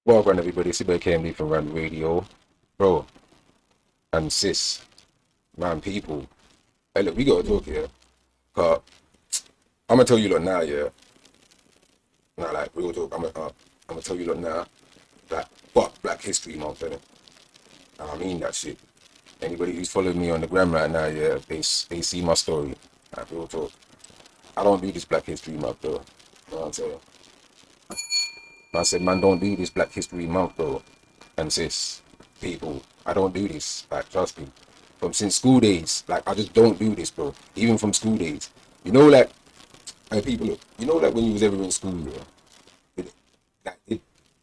Welcome everybody, it's your boy KMD from Run Radio. Bro, and sis, man, people. Hey look, we gotta talk here. Cause I'm gonna tell you look now, yeah. Nah, like real talk, I'm gonna tell you look now. Like, but Black History Month, innit? And I mean that shit. Anybody who's following me on the gram right now, yeah, they see my story. Like real talk. I don't do this Black History Month though. You know what I'm saying? I said, man, don't do this Black History Month though. And sis, people, I don't do this. Like, trust me. From since school days, like, I just don't do this, bro. Even from school days. You know, like people, look, you know, like when you was ever in school, yeah, it, it,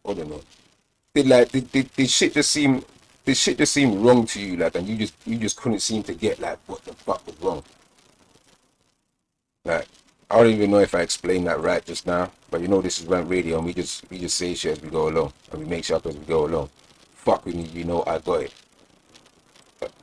I don't know. This shit just seemed wrong to you, like, and you just couldn't seem to get, like, what the fuck was wrong. Like, I don't even know if I explained that right just now, but you know this is Rant Radio, and we just say shit as we go along, and we make shit up as we go along. Fuck with me, you know I got it.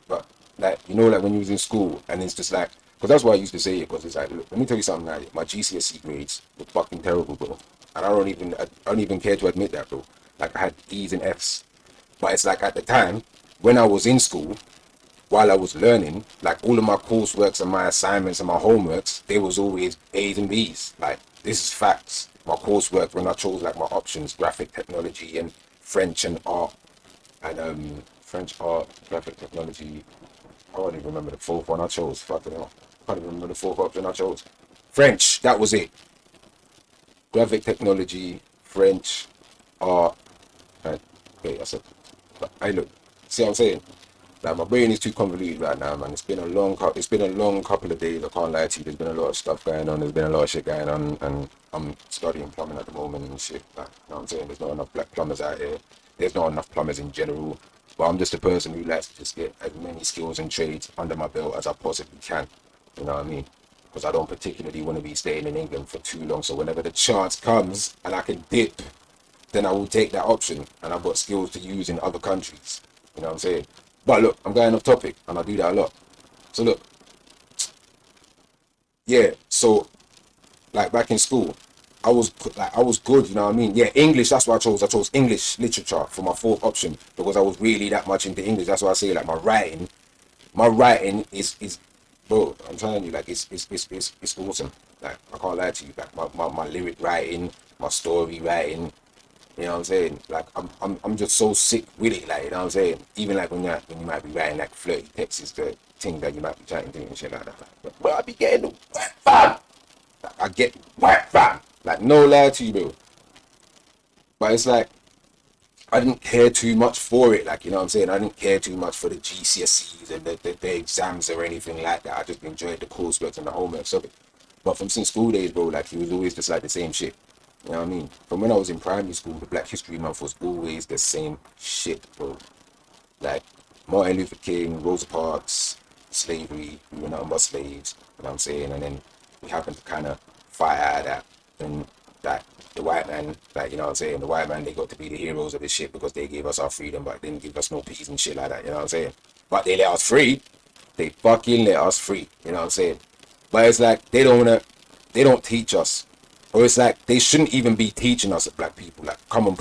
But like you know, like when you was in school, and it's just like, because that's why I used to say it, because it's like, look, let me tell you something. Now, my GCSE grades were fucking terrible, bro, and I don't even care to admit that, bro. Like I had E's and F's, but it's like at the time when I was in school, while I was learning, like all of my courseworks and my assignments and my homeworks, they was always A's and B's. Like this is facts. My coursework when I chose like my options, graphic technology and French and art and French art, graphic technology. I don't even remember the fourth one I chose. Fucking hell. I can't even remember the fourth option I chose. French, that was it. Graphic technology, French, art, and wait, I said, I look, see what I'm saying? Like my brain is too convoluted right now, man. It's been a long couple of days. I can't lie to you. There's been a lot of stuff going on. There's been a lot of shit going on, and I'm studying plumbing at the moment and shit. Like, you know what I'm saying? There's not enough black plumbers out here. There's not enough plumbers in general. But I'm just a person who likes to just get as many skills and trades under my belt as I possibly can. You know what I mean? Because I don't particularly want to be staying in England for too long. So whenever the chance comes and I can dip, then I will take that option. And I've got skills to use in other countries. You know what I'm saying? But look, I'm going off topic, and I do that a lot. So look, yeah. So like back in school, I was good. You know what I mean? Yeah, English. That's what I chose. I chose English literature for my fourth option because I was really that much into English. That's why I say like my writing is, bro. I'm telling you, like it's awesome. Like I can't lie to you. Like my lyric writing, my story writing. You know what I'm saying? Like I'm just so sick with it. Like you know what I'm saying? Even like when you might be writing like flirty texts to thing that you might be chatting to and shit like that. But I be getting the whack fam. Like, I get whack fam. Like no lie to you, bro. But it's like I didn't care too much for it. Like you know what I'm saying? I didn't care too much for the GCSEs and the exams or anything like that. I just enjoyed the coursework and the homework of it. But from since school days, bro, like he was always just like the same shit. You know what I mean? From when I was in primary school, the Black History Month was always the same shit, bro. Like Martin Luther King, Rosa Parks, slavery, we were nothing but slaves, you know what I'm saying? And then we happened to kind of fight out of that. And that the white man, like, you know what I'm saying? The white man, they got to be the heroes of this shit because they gave us our freedom, but didn't give us no peace and shit like that, you know what I'm saying? But they let us free. They fucking let us free, you know what I'm saying? But it's like they don't teach us. Or it's like they shouldn't even be teaching us black people, like common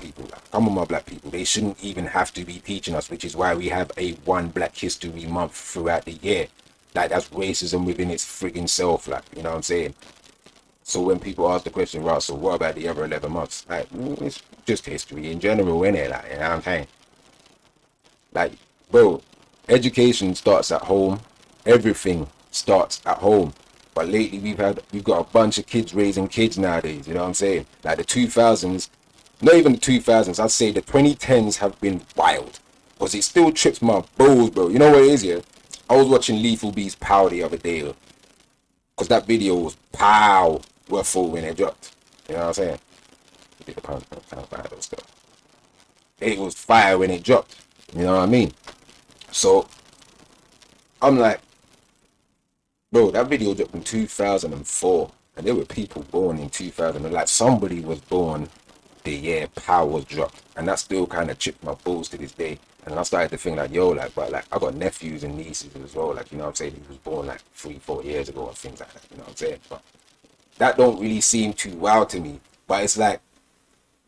my black people. They shouldn't even have to be teaching us, which is why we have a one Black History Month throughout the year. Like that's racism within its frigging self, like you know what I'm saying. So when people ask the question, right, so what about the other 11 months? Like it's just history in general, innit? Like you know what I'm saying. Like, bro, education starts at home. Everything starts at home. But lately we've got a bunch of kids raising kids nowadays. You know what I'm saying? Like the 2000s, not even the 2000s. I'd say the 2010s have been wild, cause it still trips my balls, bro. You know what it is, yeah? I was watching Lethal Beast Power the other day, cause that video was powerful when it dropped. You know what I'm saying? It was fire when it dropped. You know what I mean? So I'm like, bro, that video dropped in 2004, and there were people born in 2000. And like somebody was born the year Power was dropped, and that still kind of chipped my balls to this day. And I started to think like, yo, like, but like I got nephews and nieces as well. Like, you know what I'm saying? He was born like 3, 4 years ago and things like that. You know what I'm saying? But that don't really seem too wild to me. But it's like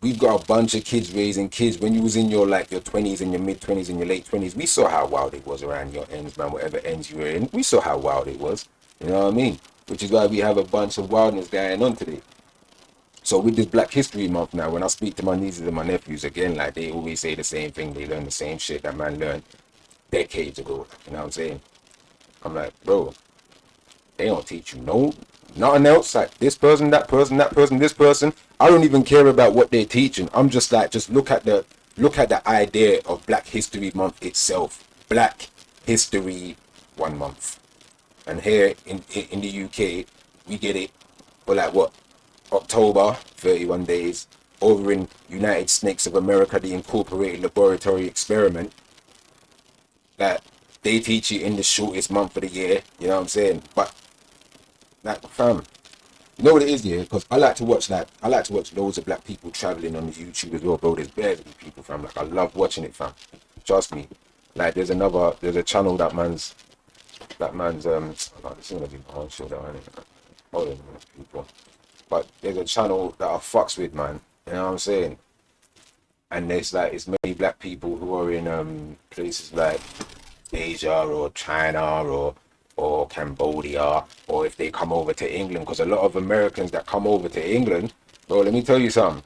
we've got a bunch of kids raising kids. When you was in your like your 20s and your mid 20s and your late 20s, we saw how wild it was around your ends, man. Whatever ends you were in, we saw how wild it was. You know what I mean? Which is why we have a bunch of wildness going on today. So with this Black History Month now, when I speak to my nieces and my nephews again, like they always say the same thing. They learn the same shit that man learned decades ago. You know what I'm saying? I'm like, bro, they don't teach you nothing else. Like this person, that person, that person, this person. I don't even care about what they're teaching. I'm just like, just look at the idea of Black History Month itself. Black History 1 month. And here in the UK, we get it for like what? October, 31 days. Over in United Snakes of America, the Incorporated Laboratory Experiment, that they teach you in the shortest month of the year. You know what I'm saying? But like, fam, you know what it is, yeah? Because I like to watch loads of black people traveling on the YouTube as well, bro. There's barely people, fam. Like, I love watching it, fam. Trust me. Like, there's a channel oh, this is gonna be my own show down, innit? Hold on a minute, people. But there's a channel that I fucks with, man. You know what I'm saying? And there's like, it's many black people who are in places like Asia or China or Cambodia, or if they come over to England, because a lot of Americans that come over to England, bro, let me tell you something.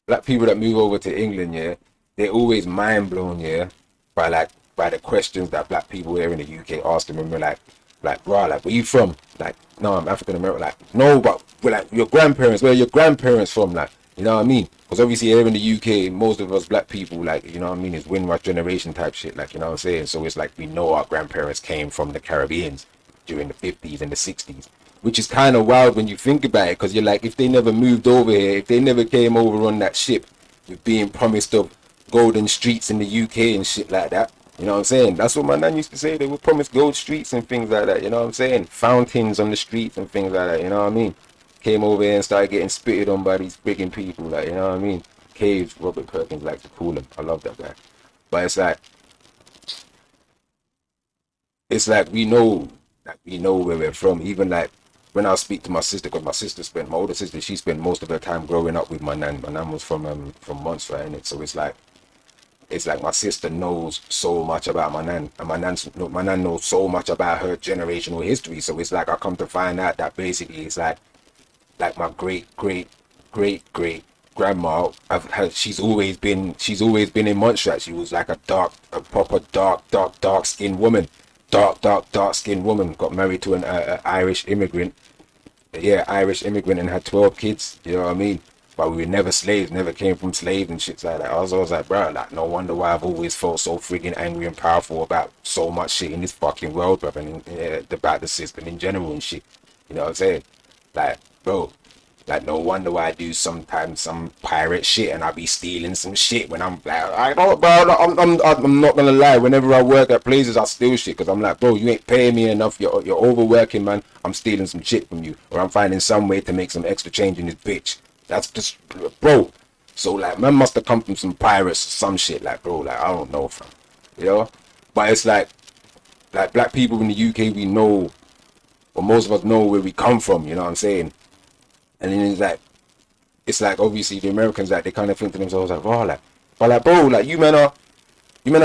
Black people that move over to England, yeah, they're always mind blown, yeah, by the questions that black people here in the UK ask them, and we're like, bro, like, where you from? Like, no, I'm African American. Like, no, but we're like, your grandparents, where are your grandparents from? Like, you know what I mean? Because obviously here in the UK, most of us black people, like, you know what I mean, is Windrush generation type shit, like, you know what I'm saying? So it's like, we know our grandparents came from the Caribbeans during the 50s and the 60s, which is kind of wild when you think about it, because you're like, if they never moved over here, if they never came over on that ship with being promised of golden streets in the UK and shit like that, you know what I'm saying? That's what my nan used to say. They would promise gold streets and things like that, you know what I'm saying? Fountains on the streets and things like that, you know what I mean? Came over here and started getting spitted on by these frigging people, like, you know what I mean? Caves, Robert Perkins likes to call them. I love that guy. But it's like we know where we're from. Even like when I speak to my sister, because my older sister, she spent most of her time growing up with my nan. My nan was from Montserrat, innit? So it's like my sister knows so much about my nan, and my nan knows so much about her generational history. So it's like I come to find out that basically it's like my great grandma. She's always been in Montserrat. She was like a proper dark skinned woman, dark skinned woman. Got married to an Irish immigrant, yeah, Irish immigrant, and had 12 kids. You know what I mean? But we were never slaves, never came from slaves and shit like that. I was always like, bro, like, no wonder why I've always felt so freaking angry and powerful about so much shit in this fucking world, bro, and about the system in general and shit. You know what I'm saying? Like, bro, like, no wonder why I do sometimes some pirate shit and I be stealing some shit when I'm like, I know, bro, I'm not gonna lie. Whenever I work at places, I steal shit because I'm like, bro, you ain't paying me enough. You're overworking, man. I'm stealing some shit from you, or I'm finding some way to make some extra change in this bitch. That's just, bro. So like, man must have come from some pirates or some shit, like, bro. Like, I don't know, fam. You know, but it's like black people in the UK, we know, or most of us know where we come from. You know what I'm saying? And then it's like obviously the Americans, like, they kind of think to themselves like, oh, like, but like, bro, like, you men are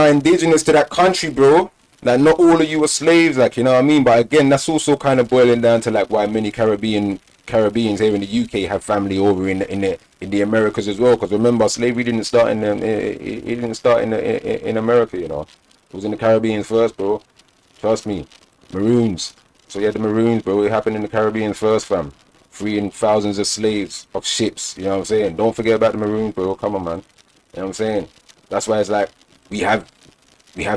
indigenous to that country, bro. Like, not all of you are slaves, like, you know what I mean? But again, that's also kind of boiling down to like why many Caribbeans here in the UK have family over in the Americas as well. Because remember, slavery didn't start it didn't start in America, you know. It was in the Caribbean first, bro. Trust me. Maroons. So yeah, the Maroons, bro. It happened in the Caribbean first, fam. Freeing thousands of slaves of ships. You know what I'm saying? Don't forget about the Maroons, bro. Come on, man. You know what I'm saying? That's why it's like we have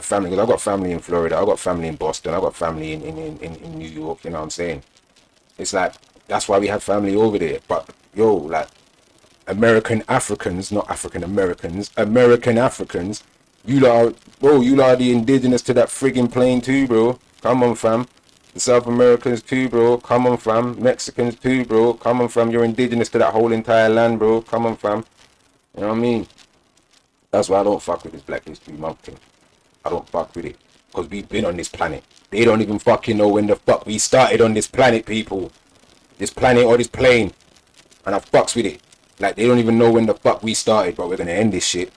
family. Because I got family in Florida. I got family in Boston. I got family in New York. You know what I'm saying? It's like that's why we have family over there. But yo, like, American Africans, not African Americans, American Africans, you lot are the indigenous to that friggin' plane too, bro. Come on, fam. The South Americans too, bro. Come on, fam. Mexicans too, bro. Come on, fam. You're indigenous to that whole entire land, bro. Come on, fam. You know what I mean? That's why I don't fuck with this Black History Month thing. I don't fuck with it. Because we've been on this planet. They don't even fucking know when the fuck we started on this planet, people. This planet or this plane. and I fucks with it. Like, they don't even know when the fuck we started, but we're gonna end this shit.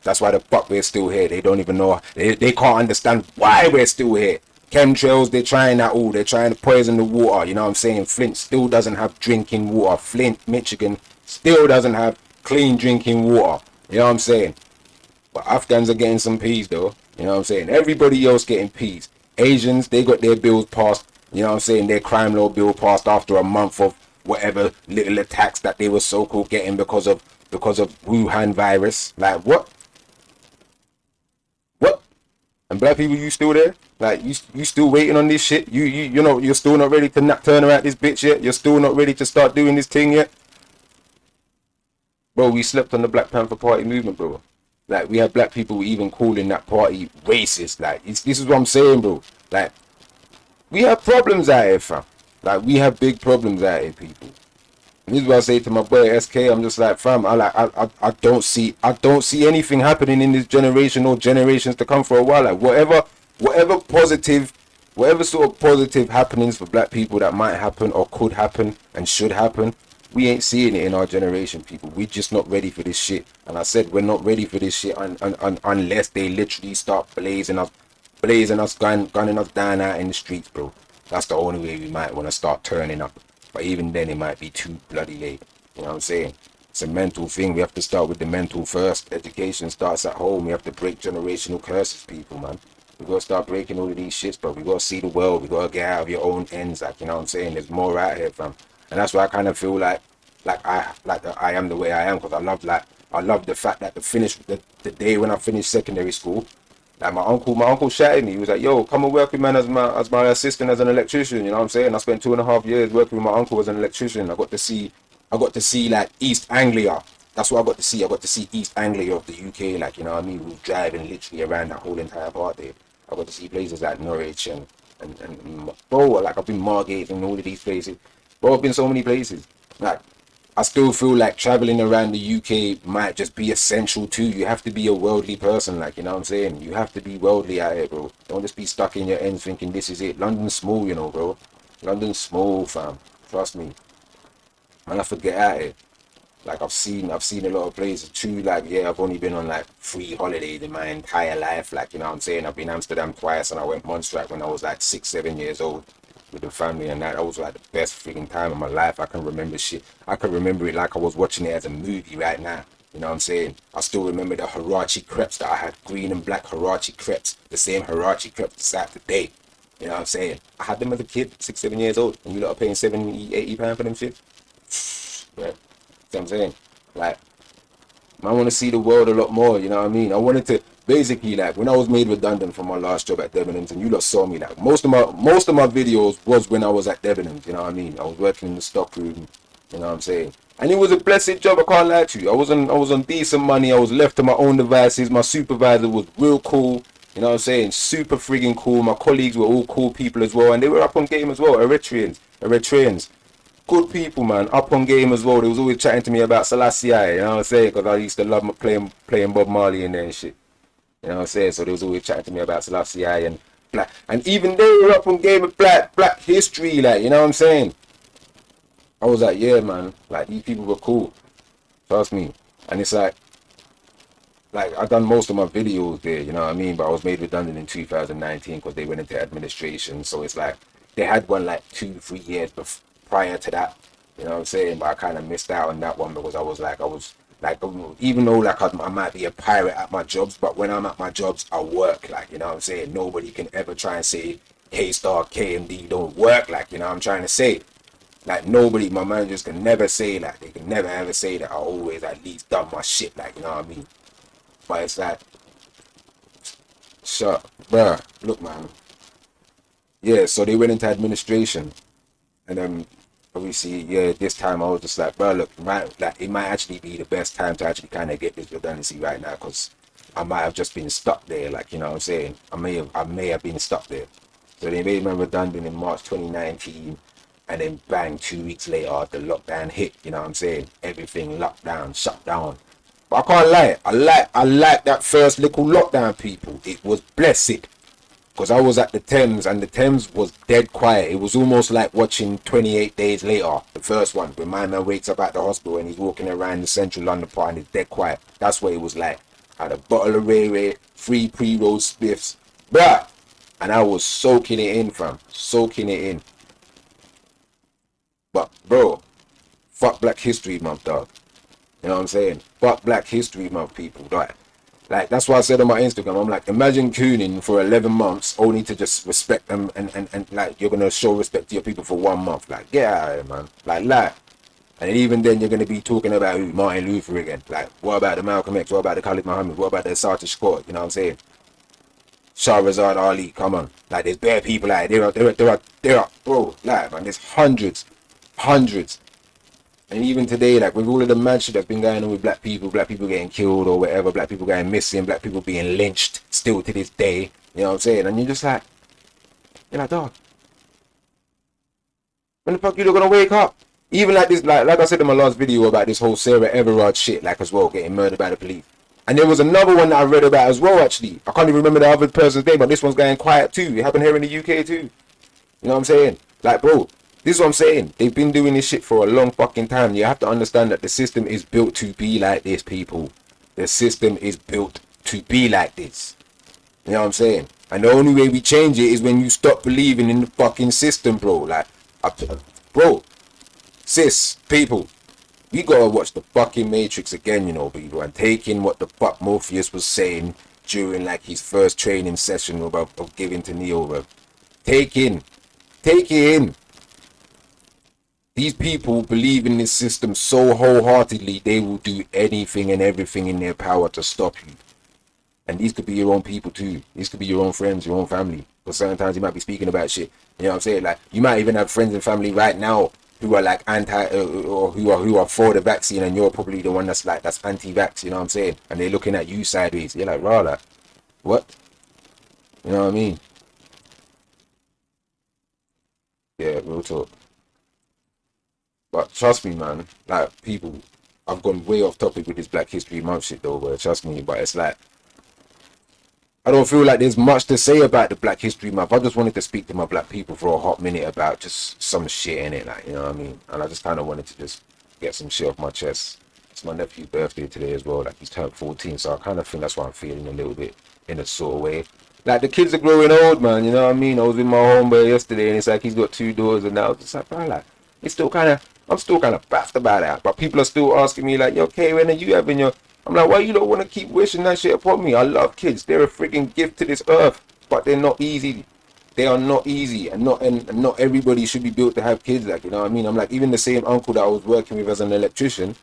That's why the fuck we're still here. They don't even know. They can't understand why we're still here. Chemtrails, they're trying that all. They're trying to poison the water. You know what I'm saying? Flint still doesn't have drinking water. Flint, Michigan, still doesn't have clean drinking water. You know what I'm saying? But Afghans are getting some peas though. You know what I'm saying? Everybody else getting peas. Asians, they got their bills passed. You know what I'm saying? Their crime law bill passed after a month of whatever little attacks that they were so-called getting because of Wuhan virus. Like what? What? And black people, you still there? Like you still waiting on this shit? You know you're still not ready to turn around this bitch yet? You're still not ready to start doing this thing yet? Bro, we slept on the Black Panther Party movement, bro. Like, we have black people even calling that party racist. Like, this is what I'm saying, bro. Like, we have problems out here, fam. Like, we have big problems out here, people. And this is what I say to my boy SK. I'm just like, fam, I don't see anything happening in this generation or generations to come for a while. Like, whatever positive, whatever sort of positive happenings for black people that might happen or could happen and should happen, we ain't seeing it in our generation, people. We're just not ready for this shit. And I said we're not ready for this shit unless they literally start blazing us, gunning us down out in the streets, bro. That's the only way we might want to start turning up. But even then, it might be too bloody late. You know what I'm saying? It's a mental thing. We have to start with the mental first. Education starts at home. We have to break generational curses, people, man. We gotta start breaking all of these shits, bro. We gotta see the world. We gotta get out of your own ends, like, you know what I'm saying? There's more out here, fam. And that's why I kind of feel like I am the way I am, because I love the fact that the day when I finished secondary school, like my uncle shouted me. He was like, "Yo, come and work with man as my assistant as an electrician." You know what I'm saying? I spent 2.5 years working with my uncle as an electrician. I got to see like East Anglia. That's what I got to see. I got to see East Anglia of the UK. Like, you know what I mean? We were driving literally around that whole entire part there. I got to see places like Norwich and bro, like I've been Margate and all of these places. Bro, I've been so many places. Like, I still feel like traveling around the UK might just be essential too. You have to be a worldly person, like, you know what I'm saying? You have to be worldly out here, bro. Don't just be stuck in your ends thinking this is it. London's small, you know, bro. London's small, fam. Trust me. Man, I forget out here. Like, I've seen a lot of places too. Like, yeah, I've only been on like 3 holidays in my entire life. Like, you know what I'm saying? I've been Amsterdam twice, and I went Montserrat when I was like 6, 7 years old with the family, and that was like the best freaking time of my life. I can remember shit. I can remember it like I was watching it as a movie right now. You know what I'm saying? I still remember the Hirachi crepes that I had, green and black Hirachi crepes, the same Hirachi crepes that's out today. You know what I'm saying? I had them as a kid, 6, 7 years old, and you lot are paying 70, £80 for them shit. Yeah. See what I'm saying? Like, I want to see the world a lot more, you know what I mean? I wanted to basically, like, when I was made redundant from my last job at Debenhams, and you lot saw me, like, most of my videos was when I was at Debenhams, you know what I mean? I was working in the stock room, you know what I'm saying? And it was a blessed job, I can't lie to you. I was on decent money. I was left to my own devices. My supervisor was real cool, you know what I'm saying? Super friggin' cool. My colleagues were all cool people as well, and they were up on game as well. Eritreans. Good people, man, up on game as well. They was always chatting to me about Selassie, you know what I'm saying? Because I used to love playing Bob Marley in there and shit. You know what I'm saying? So they was always chatting to me about Selassie and black. And even they were up on game of black history, like, you know what I'm saying? I was like, yeah, man, like, these people were cool. Trust me. And it's like I done most of my videos there, you know what I mean? But I was made redundant in 2019 because they went into administration. So it's like they had one like 2, 3 years prior to that, you know what I'm saying? But I kind of missed out on that one because I was like, even though like I might be a pirate at my jobs, but when I'm at my jobs, I work, like, you know what I'm saying? Nobody can ever try and say K-Star, KMD don't work, like, you know what I'm trying to say? Like, nobody, my managers can never say that. They can never ever say that I always at least done my shit, like, you know what I mean? But it's like, shut, bruh, look, man. Yeah, so they went into administration, and obviously, yeah, this time I was just like, bro, look, it might actually be the best time to actually kind of get this redundancy right now, because I might have just been stuck there, like, you know what I'm saying? I may have been stuck there. So they made me redundant in March 2019, and then bang, 2 weeks later, the lockdown hit, you know what I'm saying? Everything locked down, shut down. But I can't lie, I like that first little lockdown, people. It was blessed. Because I was at the Thames, and the Thames was dead quiet. It was almost like watching 28 Days Later, the first one, when my man wakes up at the hospital and he's walking around the central London part and it's dead quiet. That's what it was like. I had a bottle of Ray Ray, 3 pre-rolled spliffs, bruh, and I was soaking it in, fam, soaking it in. But bro, fuck Black History Month, dog. You know what I'm saying? Fuck Black History Month, people, dog. Like, that's why I said on my Instagram, I'm like, imagine cooning for 11 months only to just respect them, and like, you're going to show respect to your people for 1 month. Like, get out of here, man. Like. And even then, you're going to be talking about who? Martin Luther again. Like, what about the Malcolm X? What about the Khalid Muhammad? What about the Asata Shakur? You know what I'm saying? Shahrazad Ali, come on. Like, there's bare people out there. There are, bro, like, man, there's hundreds. And even today, like, with all of the mad shit that's been going on with black people getting killed or whatever, black people going missing, black people being lynched still to this day, you know what I'm saying? And you're just like, dog, when the fuck you gonna wake up? Even like this, like I said in my last video about this whole Sarah Everard shit, like, as well, getting murdered by the police. And there was another one that I read about as well, actually. I can't even remember the other person's name, but this one's going quiet too. It happened here in the UK too. You know what I'm saying? Like, bro, this is what I'm saying. They've been doing this shit for a long fucking time. You have to understand that the system is built to be like this, people. The system is built to be like this. You know what I'm saying? And the only way we change it is when you stop believing in the fucking system, bro. Like, bro, sis, people, we gotta watch the fucking Matrix again, you know, people, and take in what the fuck Morpheus was saying during, like, his first training session of giving to Neo, bro. Take it in. These people believe in this system so wholeheartedly, they will do anything and everything in their power to stop you. And these could be your own people too. These could be your own friends, your own family. But sometimes you might be speaking about shit. You know what I'm saying? Like, you might even have friends and family right now who are like or who are for the vaccine, and you're probably the one that's anti-vax. You know what I'm saying? And they're looking at you sideways. You're like, raw, like, what? You know what I mean? Yeah, real talk. But trust me, man. Like, people, I've gone way off topic with this Black History Month shit though, but trust me. But it's like, I don't feel like there's much to say about the Black History Month. I just wanted to speak to my black people for a hot minute about just some shit in it, like, you know what I mean? And I just kind of wanted to just get some shit off my chest. It's my nephew's birthday today as well. Like, he's turned 14, so I kind of think that's why I'm feeling a little bit in a sort of way. Like, the kids are growing old, man, you know what I mean? I was with my homeboy yesterday, and it's like he's got 2 daughters, and now it's just like, bro, like, I'm still kind of baffed about that. But people are still asking me, like, yo, okay, when are you having your... I'm like, why you don't want to keep wishing that shit upon me? I love kids. They're a freaking gift to this earth, but they're not easy. They are not easy, and not everybody should be built to have kids. Like, you know what I mean? I'm like, even the same uncle that I was working with as an electrician,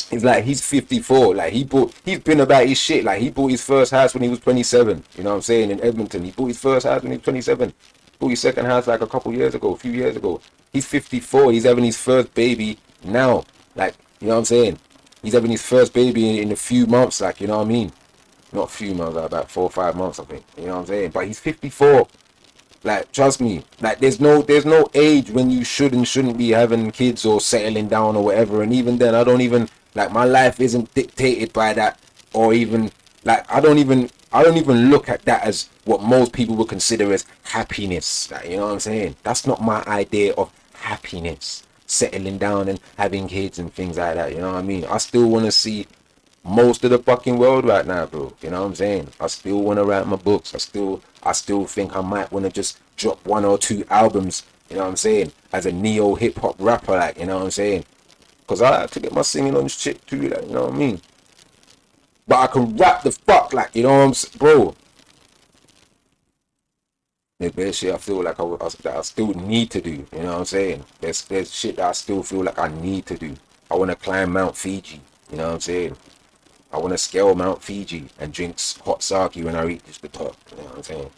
he's like, he's 54. Like, he's been about his shit. Like, he bought his first house when he was 27. You know what I'm saying? In Edmonton, he bought his first house when he was 27. Bought his second house like a few years ago. He's 54. He's having his first baby now. Like, you know what I'm saying? He's having his first baby in a few months, like, you know what I mean? Not a few months, like about 4 or 5 months, I think. You know what I'm saying? But he's 54. Like, trust me. Like, there's no age when you should and shouldn't be having kids or settling down or whatever. And even then, I don't even, like, my life isn't dictated by that, or even, like, I don't even look at that as what most people would consider as happiness. Like, you know what I'm saying? That's not my idea of happiness. Settling down and having kids and things like that, you know what I mean? I still want to see most of the fucking world right now, bro. You know what I'm saying? I still want to write my books. I still think I might want to just drop 1 or 2 albums, you know what I'm saying, as a neo hip hop rapper, like, you know what I'm saying? Because I like to get my singing on shit too, like, you know what I mean? But I can rap the fuck, like, you know what I'm saying, bro? There's shit I feel like that I still need to do. You know what I'm saying? There's shit that I still feel like I need to do. I want to climb Mount Fiji. You know what I'm saying? I want to scale Mount Fiji and drink hot sake when I reach the top. You know what I'm saying?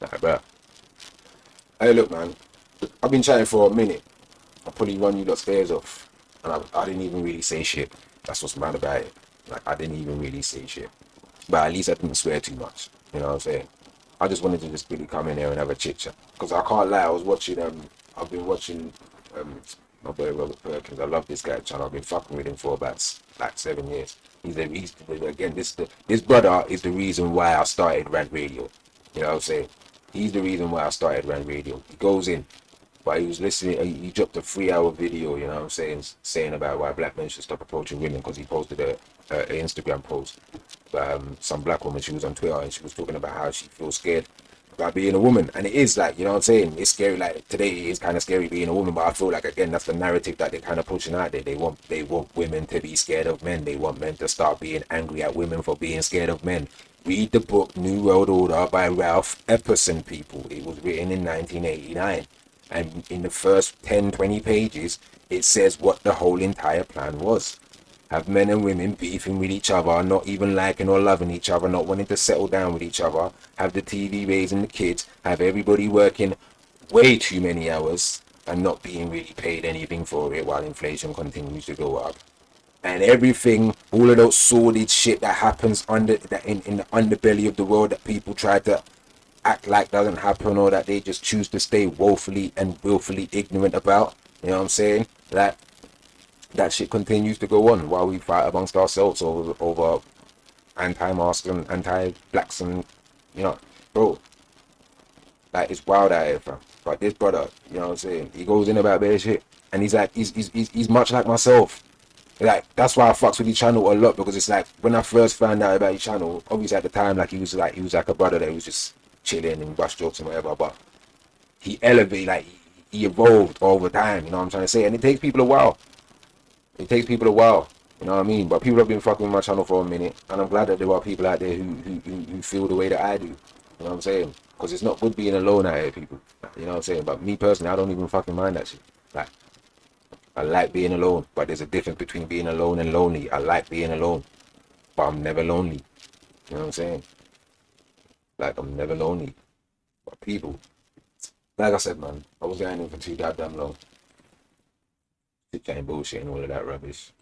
Like, bro. Hey, look, man. I've been chatting for a minute. I probably run you lot stairs off. And I didn't even really say shit. That's what's mad about it. Like, I didn't even really say shit. But at least I didn't swear too much. You know what I'm saying? I just wanted to just really come in here and have a chit chat. Because I can't lie, I've been watching my boy Robert Perkins. I love this guy, channel. I've been fucking with him for about like 7 years. Again, this brother is the reason why I started Rad Radio. You know what I'm saying? He's the reason why I started Rand Radio. He goes in, but he was listening. He dropped a 3 hour video. You know what I'm saying about why black men should stop approaching women because he posted a Instagram post. Some black woman, she was on Twitter and she was talking about how she feels scared about being a woman, and it is like, you know what I'm saying, it's scary. Like today it is kind of scary being a woman, but I feel like again that's the narrative that they're kind of pushing out there. They want women to be scared of men. They want men to start being angry at women for being scared of men. Read the book New World Order by Ralph Epperson, people. It was written in 1989, and in the first 10-20 pages it says what the whole entire plan was. Have men and women beefing with each other, not even liking or loving each other, not wanting to settle down with each other. Have the TV raising the kids. Have everybody working way too many hours and not being really paid anything for it while inflation continues to go up. And everything, all of those sordid shit that happens in the underbelly of the world that people try to act like doesn't happen, or that they just choose to stay woefully and willfully ignorant about. You know what I'm saying? That shit continues to go on while we fight amongst ourselves over anti-mask and anti-blacks, and you know, bro, like it's wild out here, fam. But this brother, you know what I'm saying, he goes in about bad shit, and he's like, he's much like myself. Like that's why I fucks with his channel a lot, because it's like when I first found out about his channel, obviously at the time, like he was like a brother that was just chilling and brush jokes and whatever, but he elevated, like he evolved over time. You know what I'm trying to say, and it takes people a while. It takes people a while, you know what I mean? But people have been fucking with my channel for a minute, and I'm glad that there are people out there who feel the way that I do. You know what I'm saying? Because it's not good being alone out here, people. You know what I'm saying? But me personally, I don't even fucking mind that shit. Like, I like being alone, but there's a difference between being alone and lonely. I like being alone, but I'm never lonely. You know what I'm saying? Like, I'm never lonely. But people, like I said, man, I was going in for too goddamn long. Shit ain't bullshit and all of that rubbish.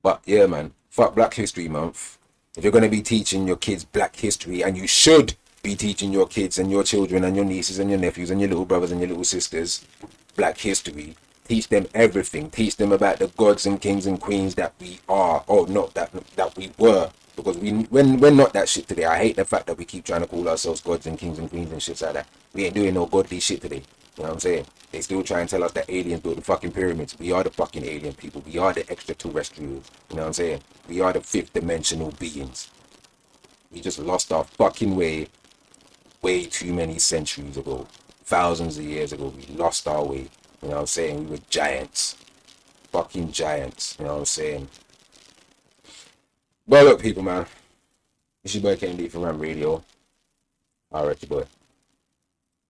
But yeah, man, fuck Black History Month. If you're going to be teaching your kids Black history, and you should be teaching your kids and your children and your nieces and your nephews and your little brothers and your little sisters Black history, teach them everything. Teach them about the gods and kings and queens that we are, or not that we were. Because we're not that shit today. I hate the fact that we keep trying to call ourselves gods and kings and queens and shit like that. We ain't doing no godly shit today. You know what I'm saying? They still try and tell us that aliens built the fucking pyramids. We are the fucking alien people. We are the extraterrestrials. You know what I'm saying? We are the fifth dimensional beings. We just lost our fucking way too many centuries ago. Thousands of years ago, we lost our way. You know what I'm saying? We were giants. Fucking giants. You know what I'm saying? Well, look, people, man. It's your boy KMD from Ram Radio. Alright, your boy.